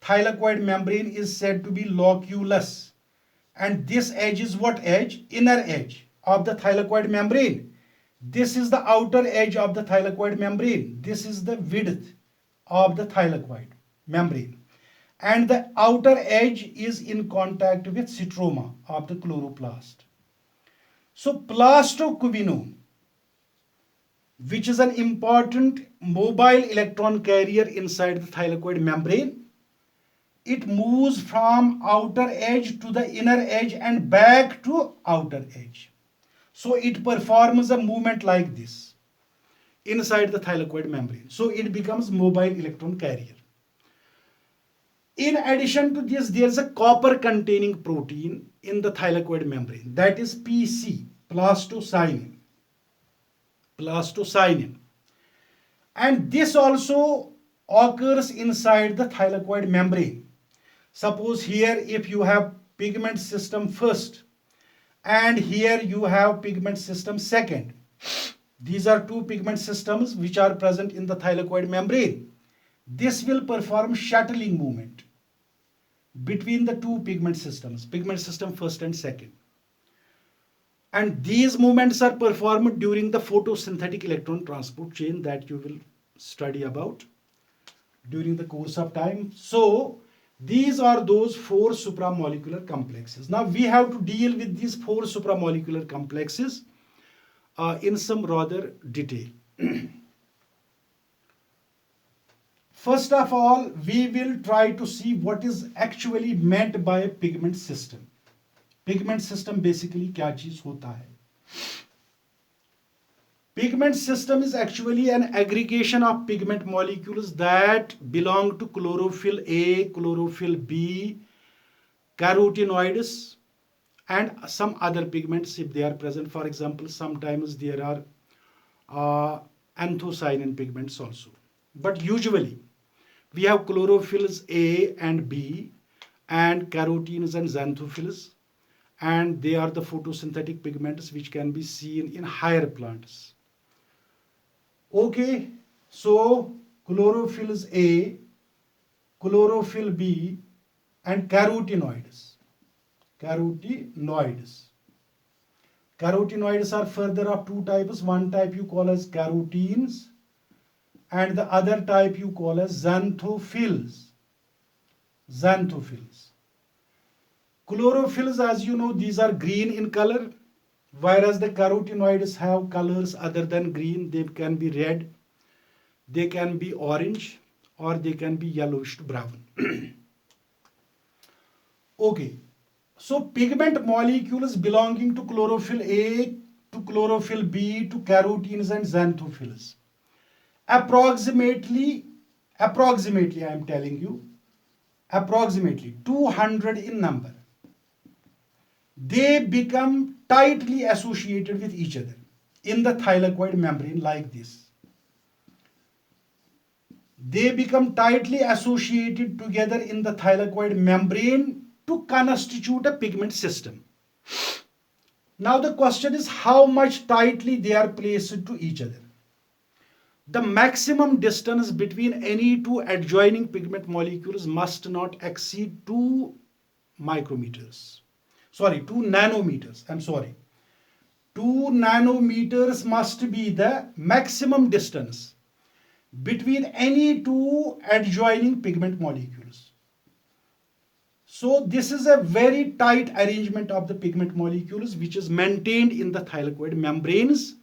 thylakoid membrane is said to be loculus. And this edge is what edge? Inner edge of the thylakoid membrane. This is the outer edge of the thylakoid membrane. This is the width of the thylakoid membrane. And the outer edge is in contact with stroma of the chloroplast. So plastoquinone, which is an important mobile electron carrier inside the thylakoid membrane, it moves from outer edge to the inner edge and back to outer edge. So it performs a movement like this inside the thylakoid membrane. So it becomes mobile electron carrier. In addition to this, there is a copper containing protein in the thylakoid membrane, that is PC, plastocyanin. And this also occurs inside the thylakoid membrane. Suppose here if you have pigment system first and here you have pigment system second. These are two pigment systems which are present in the thylakoid membrane. This will perform shuttling movement between the two pigment systems, pigment system first and second. And these movements are performed during the photosynthetic electron transport chain that you will study about during the course of time. So these are those four supramolecular complexes. Now we have to deal with these four supramolecular complexes in some rather detail. First of all, we will try to see what is actually meant by a pigment system. Pigment system basically क्या चीज होता है? Pigment system is actually an aggregation of pigment molecules that belong to chlorophyll A, chlorophyll B, carotenoids, and some other pigments if they are present. For example, sometimes there are anthocyanin pigments also. But usually, we have chlorophylls A and B and carotenes and xanthophylls, and they are the photosynthetic pigments which can be seen in higher plants. Okay, so chlorophylls A, chlorophyll B, and carotenoids. Carotenoids are further of two types. One type you call as carotenes, and the other type you call as xanthophylls. Chlorophylls, as you know, these are green in color, whereas the carotenoids have colors other than green. They can be red, they can be orange, or they can be yellowish to brown. Okay, so pigment molecules belonging to chlorophyll A, to chlorophyll B, to carotenes and xanthophylls. Approximately I am telling you, approximately 200 in number. They become tightly associated with each other in the thylakoid membrane like this. They become tightly associated together in the thylakoid membrane to constitute a pigment system. Now the question is how much tightly they are placed to each other. The maximum distance between any two adjoining pigment molecules must not exceed 2 nanometers. 2 nanometers must be the maximum distance between any two adjoining pigment molecules. So this is a very tight arrangement of the pigment molecules which is maintained in the thylakoid membranes,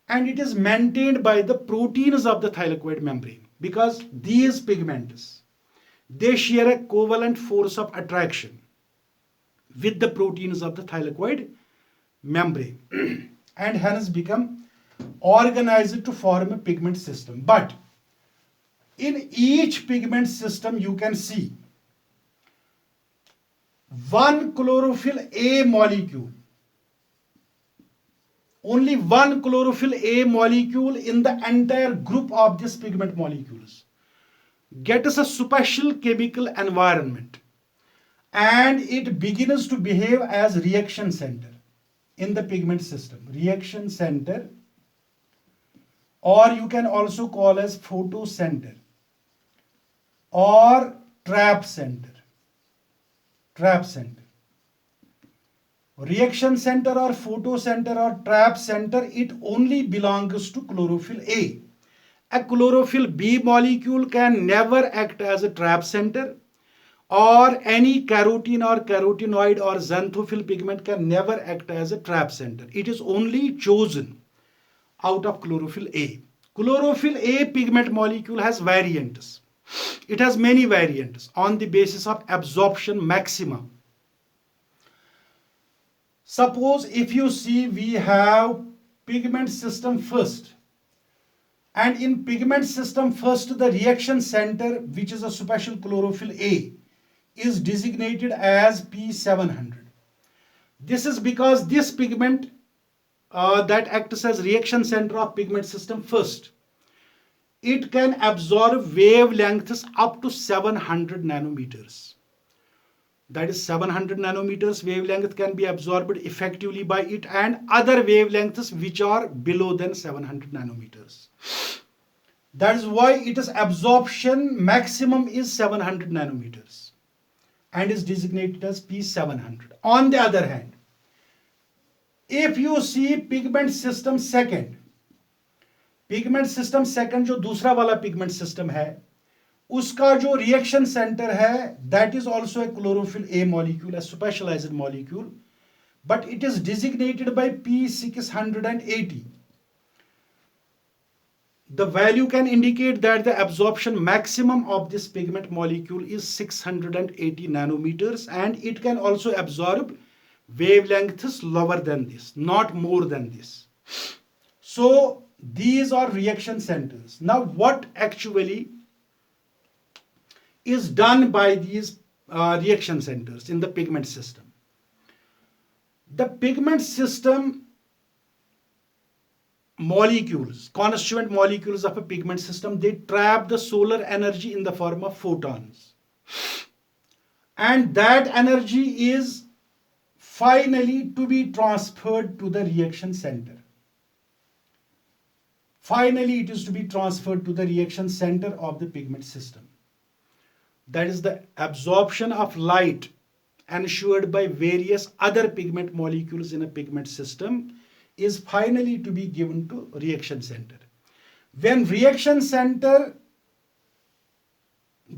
and it is maintained by the proteins of the thylakoid membrane because these pigments, they share a covalent force of attraction with the proteins of the thylakoid membrane and hence become organized to form a pigment system. But in each pigment system you can see one chlorophyll A molecule, only one chlorophyll A molecule in the entire group of these pigment molecules gets a special chemical environment and it begins to behave as reaction center in the pigment system. Reaction center, or you can also call as photocenter or trap center. Trap center. Reaction center or photo center or trap center, it only belongs to chlorophyll A. A chlorophyll B molecule can never act as a trap center, or any carotene or carotenoid or xanthophyll pigment can never act as a trap center. It is only chosen out of chlorophyll A. Chlorophyll A pigment molecule has variants. It has many variants on the basis of absorption maxima. Suppose if you see, we have pigment system first, and in pigment system first the reaction center, which is a special chlorophyll A, is designated as P700. This is because this pigment that acts as reaction center of pigment system first, it can absorb wavelengths up to 700 nanometers. That is 700 nanometers wavelength can be absorbed effectively by it, and other wavelengths which are below than 700 nanometers. That is why its absorption maximum is 700 nanometers and is designated as P700. On the other hand, if you see pigment system second जो दूसरा वाला pigment system है, उसका जो reaction center है, that is also a chlorophyll A molecule, a specialized molecule, but it is designated by P680. The value can indicate that the absorption maximum of this pigment molecule is 680 nanometers, and it can also absorb wavelengths lower than this, not more than this. So these are reaction centers. Now what actually is done by these reaction centers in the pigment system? The pigment system molecules, constituent molecules of a pigment system, they trap the solar energy in the form of photons, and that energy is finally to be transferred to the reaction center. Finally, it is to be transferred to the reaction center of the pigment system. That is the absorption of light ensured by various other pigment molecules in a pigment system is finally to be given to reaction center. When reaction center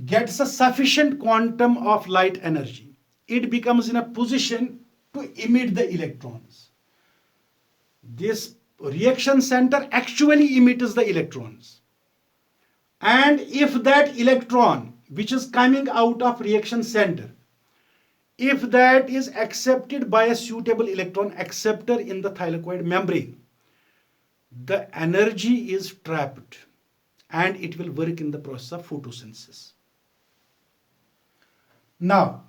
gets a sufficient quantum of light energy, it becomes in a position to emit the electrons. This reaction center actually emits the electrons. And if that electron which is coming out of reaction center, if that is accepted by a suitable electron acceptor in the thylakoid membrane, the energy is trapped and it will work in the process of photosynthesis. Now,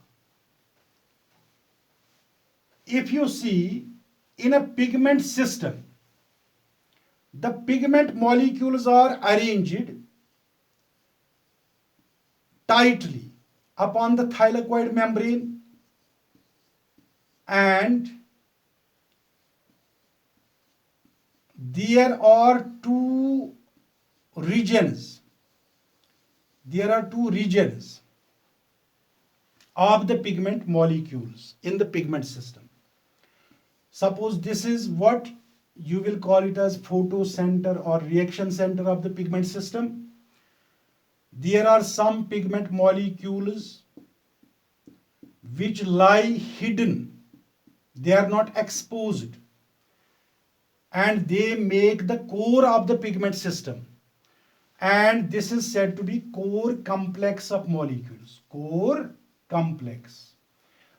if you see in a pigment system, the pigment molecules are arranged tightly upon the thylakoid membrane, and there are two regions. There are two regions of the pigment molecules in the pigment system. Suppose this is what you will call it as photocenter or reaction center of the pigment system. There are some pigment molecules which lie hidden. They are not exposed, and they make the core of the pigment system. And this is said to be core complex of molecules. Core complex.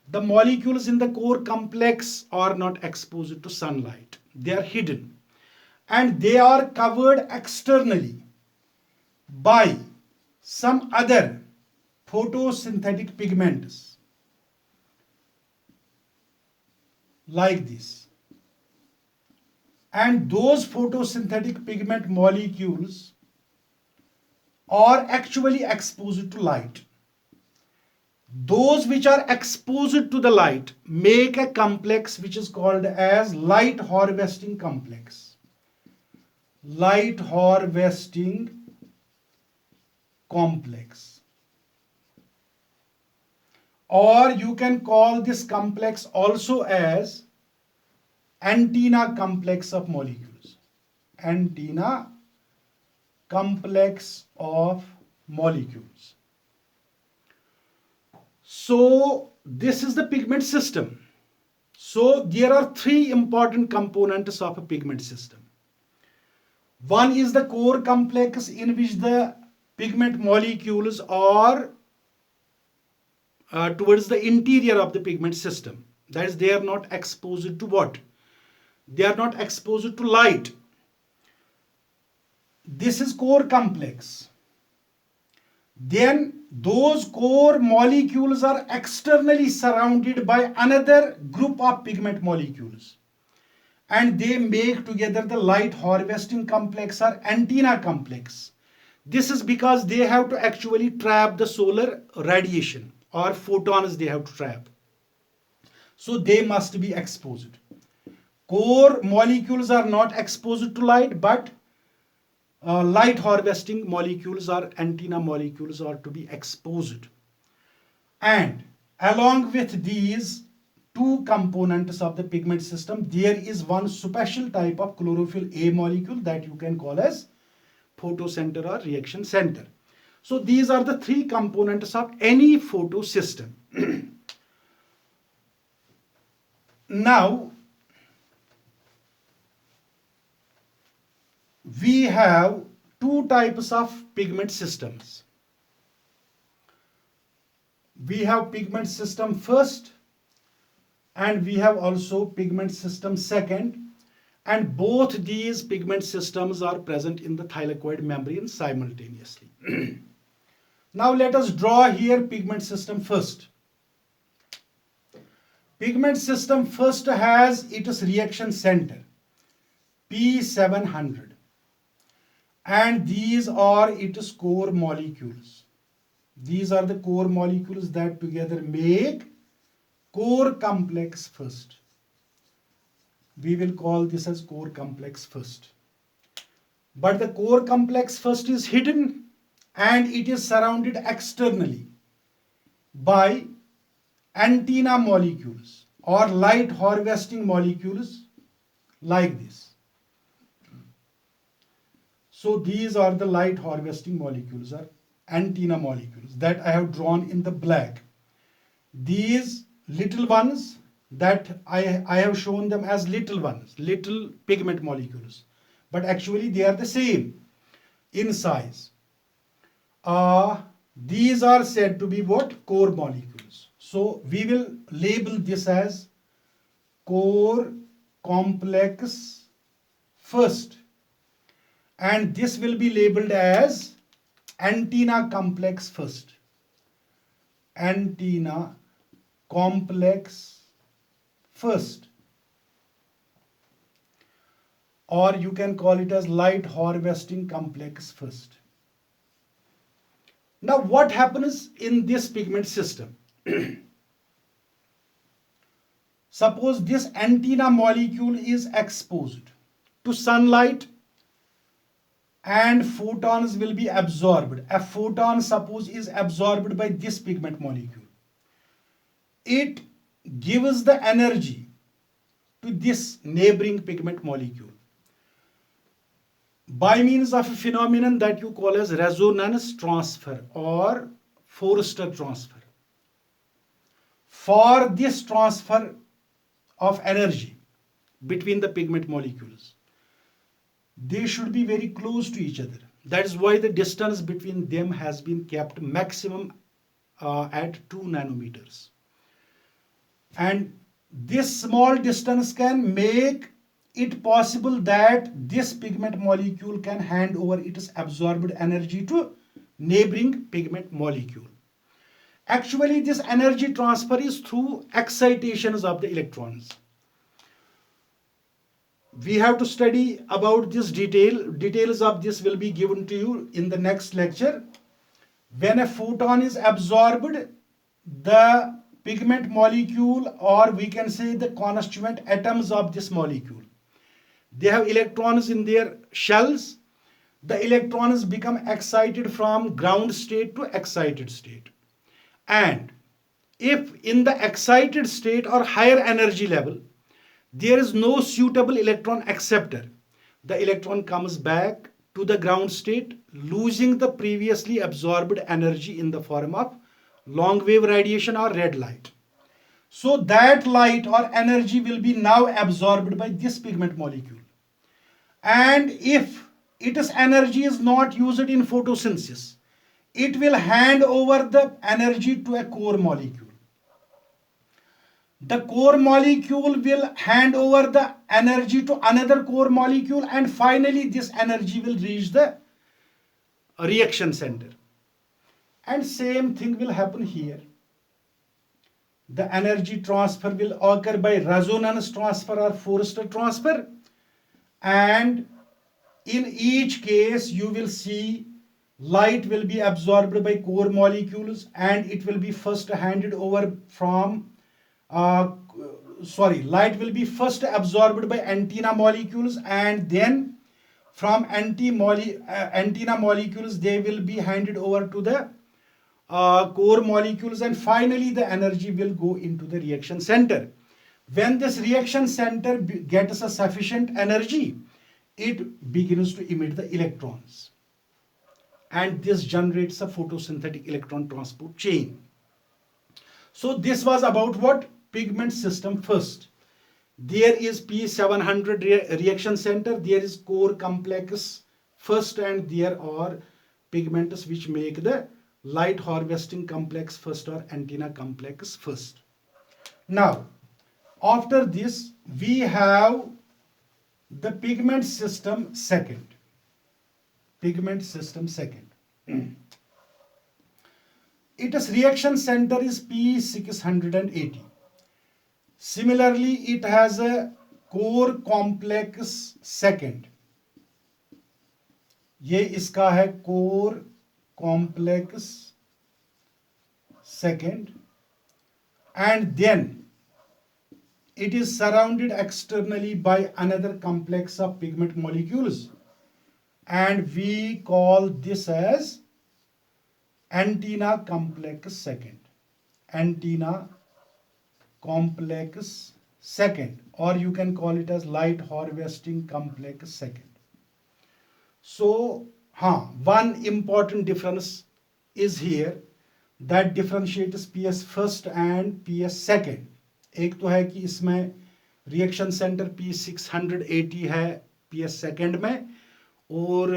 The molecules in the core complex are not exposed to sunlight. They are hidden, and they are covered externally by some other photosynthetic pigments like this. And those photosynthetic pigment molecules are actually exposed to light. Those which are exposed to the light make a complex which is called as light harvesting complex. Light harvesting complex. or you can call this complex also as antenna complex of molecules. Antenna complex of molecules. So this is the pigment system. So there are three important components of a pigment system. One is the core complex, in which the pigment molecules are towards the interior of the pigment system. That is, they are not exposed to what? They are not exposed to light. This is core complex. Then those core molecules are externally surrounded by another group of pigment molecules, and they make together the light harvesting complex or antenna complex. This is because they have to actually trap the solar radiation, or photons they have to trap. So they must be exposed. Core molecules are not exposed to light, but light harvesting molecules or antenna molecules are to be exposed. And along with these two components of the pigment system, there is one special type of chlorophyll A molecule that you can call as photocenter or reaction center. So these are the three components of any photosystem. Now we have two types of pigment systems. We have pigment system first, and we have also pigment system second, and both these pigment systems are present in the thylakoid membrane simultaneously. Now let us draw here pigment system first. Pigment system first has its reaction center P700, and these are its core molecules. These are the core molecules that together make core complex first. We will call this as core complex first. But the core complex first is hidden, and it is surrounded externally by antenna molecules or light harvesting molecules like this. So these are the light harvesting molecules or antenna molecules that I have drawn in the black. These little ones that I have shown them as little ones, little pigment molecules, but actually they are the same in size. These are said to be what? Core molecules. So we will label this as core complex first, and this will be labeled as antenna complex first. Antenna complex first, or you can call it as light harvesting complex first. Now what happens in this pigment system? Suppose this antenna molecule is exposed to sunlight and photons will be absorbed. A photon, suppose, is absorbed by this pigment molecule. It gives the energy to this neighboring pigment molecule by means of a phenomenon that you call as resonance transfer or Foerster transfer. For this transfer of energy between the pigment molecules, they should be very close to each other. That is why the distance between them has been kept maximum at 2 nanometers. And this small distance can make it possible that this pigment molecule can hand over its absorbed energy to neighboring pigment molecule. Actually, this energy transfer is through excitations of the electrons. We have to study about this details of this will be given to you in the next lecture. When a photon is absorbed, the pigment molecule, or we can say the constituent atoms of this molecule, they have electrons in their shells. The electrons become excited from ground state to excited state, and if in the excited state or higher energy level there is no suitable electron acceptor, the electron comes back to the ground state, losing the previously absorbed energy in the form of long wave radiation or red light. So that light or energy will be now absorbed by this pigment molecule. And if its energy is not used in photosynthesis, it will hand over the energy to a core molecule. The core molecule will hand over the energy to another core molecule, and finally this energy will reach the reaction center. And same thing will happen here. The energy transfer will occur by resonance transfer or Fourier transfer, and in each case you will see light will be absorbed by core molecules, and it will be first handed over from light will be first absorbed by antenna molecules, and then from antenna molecules they will be handed over to the core molecules, and finally the energy will go into the reaction center. When this reaction center gets a sufficient energy, it begins to emit the electrons, and this generates a photosynthetic electron transport chain. So this was about what? Pigment system first. There is P700 reaction center, there is core complex first, and there are pigments which make the light harvesting complex first or antenna complex first. Now, after this, we have the pigment system second. Pigment system second. Its reaction center is P680. Similarly, it has a core complex second. ये इसका है core complex second, and then it is surrounded externally by another complex of pigment molecules, and we call this as antenna complex second. Antenna complex second, or you can call it as light harvesting complex second. So one important difference is here that differentiates PS first and PS second. एक तो है कि इसमें reaction centre P680 है PS second में, और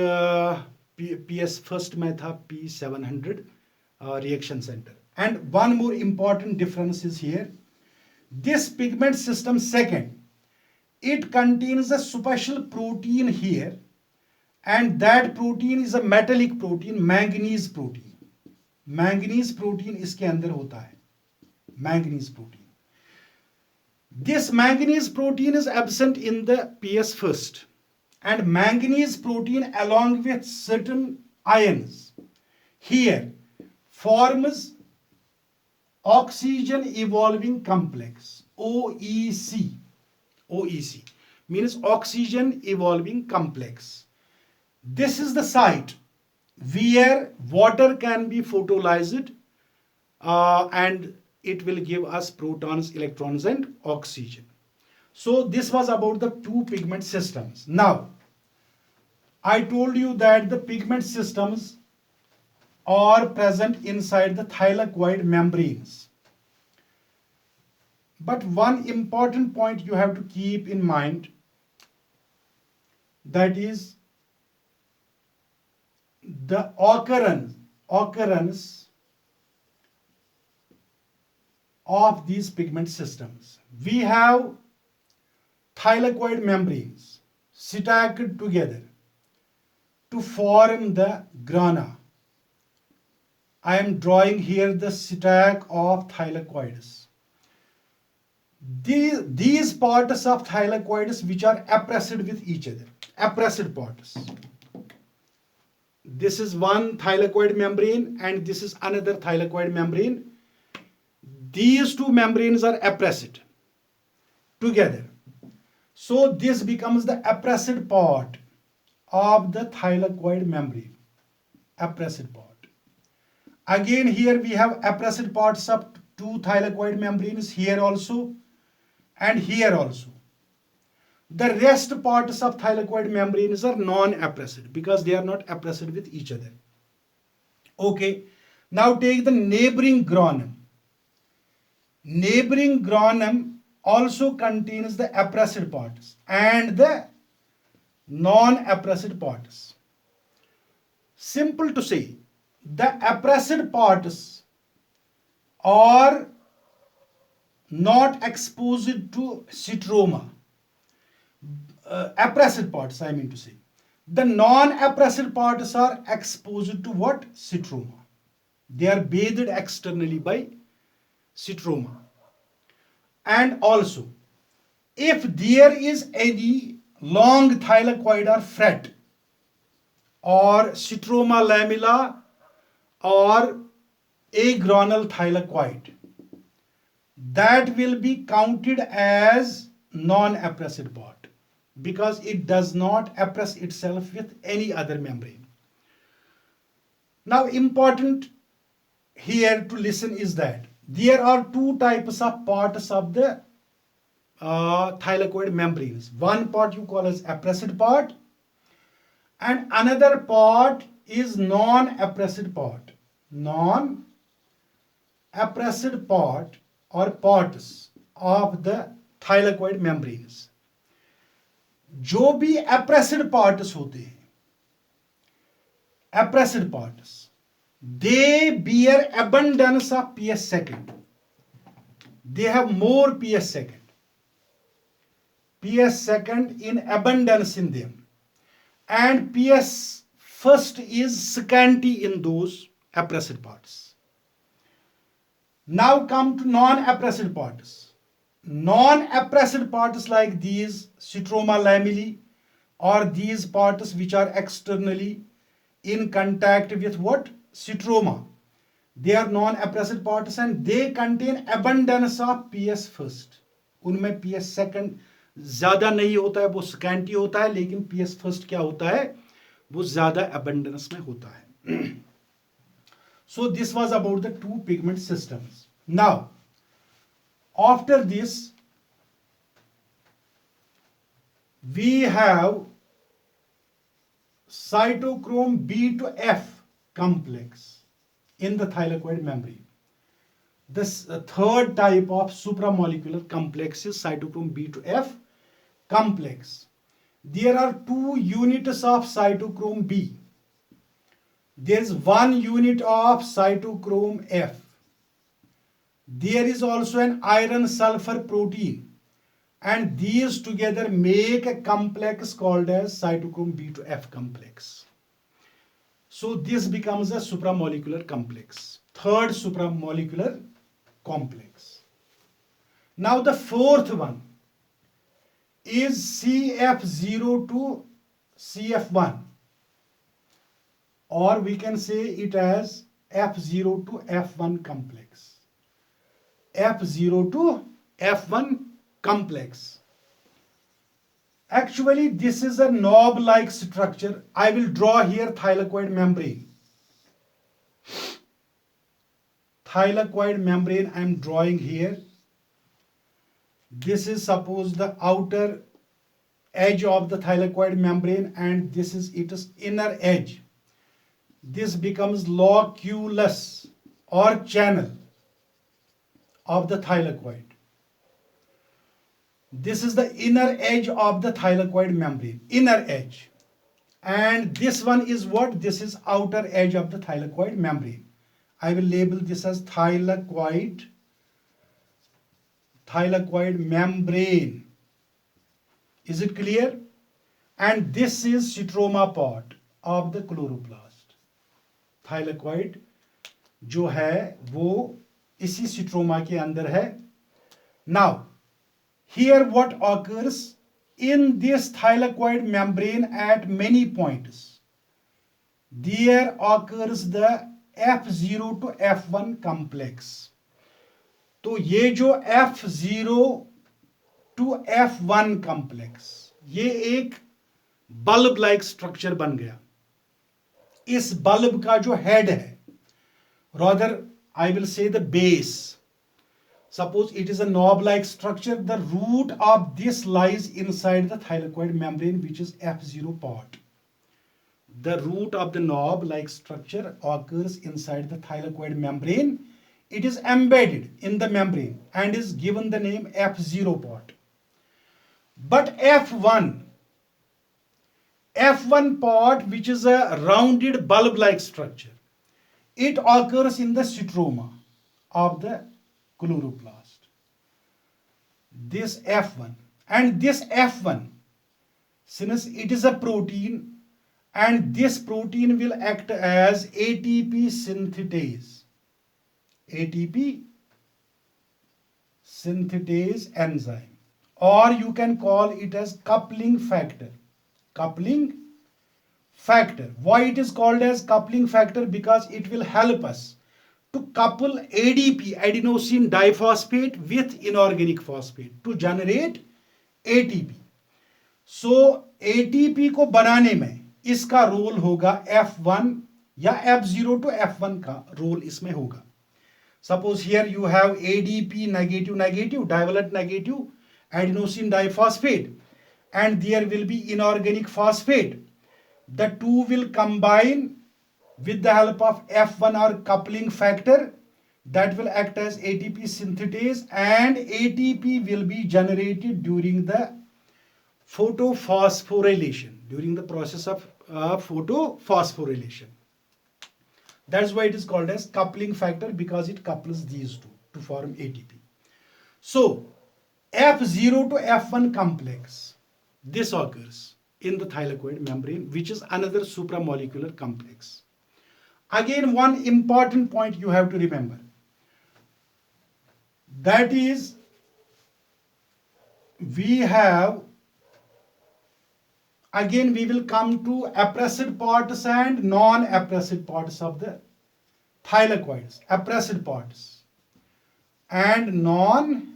PS first में था P700 reaction center. And one more important difference is here. This pigment system second, it contains a special protein here, and that protein is a metallic protein, manganese protein. Manganese protein इसके अंदर होता है, manganese protein. This manganese protein is absent in the PS first, and manganese protein along with certain ions here forms oxygen evolving complex, OEC. OEC means oxygen evolving complex. This is the site where water can be photolyzed and it will give us protons, electrons and oxygen. So this was about the two pigment systems. Now, I told you that the pigment systems are present inside the thylakoid membranes. But one important point you have to keep in mind, that is the occurrence of these pigment systems. We have thylakoid membranes stacked together to form the grana. I am drawing here the stack of thylakoids. These parts of thylakoids which are appressed with each other, appressed parts. This is one thylakoid membrane and this is another thylakoid membrane. These two membranes are appressed together. So this becomes the appressed part of the thylakoid membrane. Appressed part. Again here we have appressed parts of two thylakoid membranes here also and here also. The rest parts of thylakoid membranes are non-appressed because they are not appressed with each other. Okay, now take the neighboring granum. Neighboring granum also contains the appressed parts and the non-appressed parts. Simple to say, the appressed parts are not exposed to stroma. Appressed parts, I mean to say. The non-appressed parts are exposed to what? Stroma. They are bathed externally by stroma. And also, if there is any long thylakoid or fret or stroma lamella or agranal thylakoid, that will be counted as non-appressed part because it does not appress itself with any other membrane. Now, important here to listen is that there are two types of parts of the thylakoid membranes. One part you call as appressed part and another part is non-appressed part. Non-appressed part or parts of the thylakoid membranes. जो भी appressed parts होते हैं, appressed parts, they bear abundance of PS second. They have more PS second. PS second in abundance in them. And PS first is scanty in those appressed parts. Now come to non-appressed parts. Non-appressed parts like these stroma lamellae or these parts which are externally in contact with what? Stroma. They are non-appressed parts and they contain abundance of PS first. उनमें PS second ज्यादा नहीं होता है, वो scanty होता है, लेकिन PS first क्या होता है, वो ज्यादा abundance में होता है. So this was about the two pigment systems. Now, after this, we have cytochrome B to F complex in the thylakoid membrane. This third type of supramolecular complex is cytochrome B to F complex. There are two units of cytochrome B. There is one unit of cytochrome F. There is also an iron sulfur protein, and these together make a complex called as cytochrome B to F complex. So this becomes a supramolecular complex, third supramolecular complex. Now the fourth one is CF0 to CF1, or we can say it as F0 to F1 complex. F0 to F1 complex. Actually, this is a knob-like structure. I will draw here thylakoid membrane. Thylakoid membrane I am drawing here. This is suppose the outer edge of the thylakoid membrane and this is its inner edge. This becomes loculus or channel of the thylakoid. This is the inner edge of the thylakoid membrane, inner edge. And this one is what? This is outer edge of the thylakoid membrane. I will label this as thylakoid membrane. Is it clear? And this is stroma part of the chloroplast. Thylakoid जो है वो इसी stroma के अंदर है. Now, here what occurs in this thylakoid membrane at many points, there occurs the F0 to F1 complex. तो ये जो F0 to F1 complex, ये एक बल्ब लाइक स्ट्रक्चर बन गया. इस बल्ब का जो हेड है, rather I will say the base, Suppose it is a knob-like structure. The root of this lies inside the thylakoid membrane, which is F0 part. The root of the knob-like structure occurs inside the thylakoid membrane. It is embedded in the membrane and is given the name F0 part. But F1 part, which is a rounded bulb-like structure, it occurs in the stroma of the chloroplast. This F1, and this F1, since it is a protein, and this protein will act as ATP synthetase. ATP synthetase enzyme, or you can call it as coupling factor. Coupling factor. Why it is called as coupling factor? Because it will help us to couple ADP, adenosine diphosphate, with inorganic phosphate to generate ATP. So ATP को बनाने में इसका role होगा F1 या F0 to F1 का role इसमें होगा. Suppose here you have ADP negative divalent negative adenosine diphosphate, and there will be inorganic phosphate. The two will combine with the help of F1 or coupling factor that will act as ATP synthetase, and ATP will be generated during the photophosphorylation, during the process of photophosphorylation. That's why it is called as coupling factor, because it couples these two to form ATP. So F0 to F1 complex, this occurs in the thylakoid membrane, which is another supramolecular complex. Again, one important point you have to remember, that is, we have, again we will come to appressed parts and non-appressed parts of the thylakoids. Appressed parts and non-appressed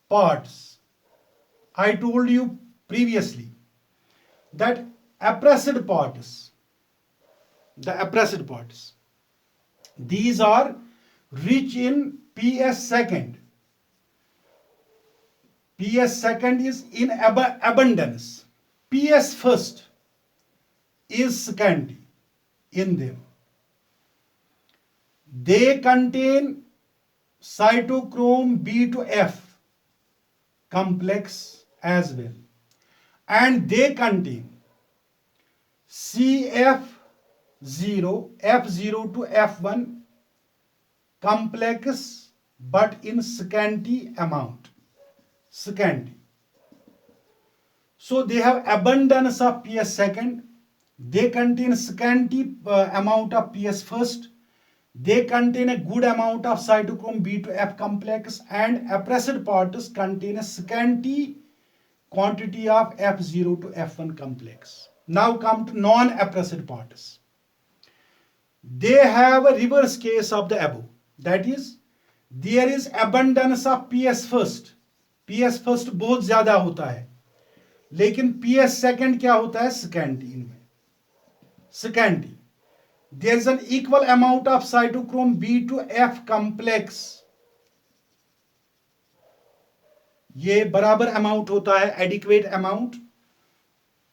parts. I told you previously that appressed parts, these are rich in PS second. PS second is in abundance. PS first is scanty in them. They contain cytochrome B to F complex as well, and they contain CF0, F0 to F1 complex, but in scanty amount. Scanty. So they have abundance of PS second. They contain scanty amount of PS first. They contain a good amount of cytochrome B to F complex, and appressed parts contain a scanty quantity of F0 to F1 complex. Now come to non-appressed parts. They have a reverse case of the above. That is, there is abundance of PS first. PS first बहुत ज्यादा होता है, लेकिन PS second क्या होता है? Scanty. इनमें scanty. There is an equal amount of cytochrome B to F complex. ये बराबर अमाउंट होता है, एडिक्वेट अमाउंट.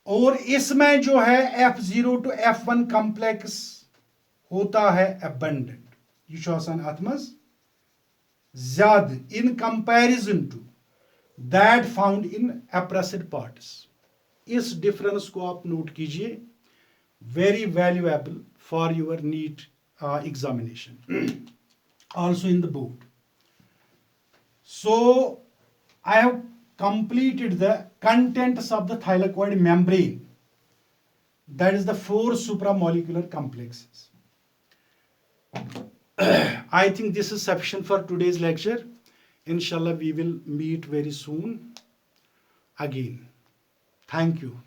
और इसमें जो है F0 to F1 complex होता है abundant. ये छ आसान अथ मज ज्यादा in comparison to that found in appressed parts. इस डिफरेंस को आप नोट कीजिए. Very valuable for your NEET examination. Also in the board. So I have completed the contents of the thylakoid membrane. That is the 4 supramolecular complexes. I think this is sufficient for today's lecture. Inshallah, we will meet very soon again. Thank you.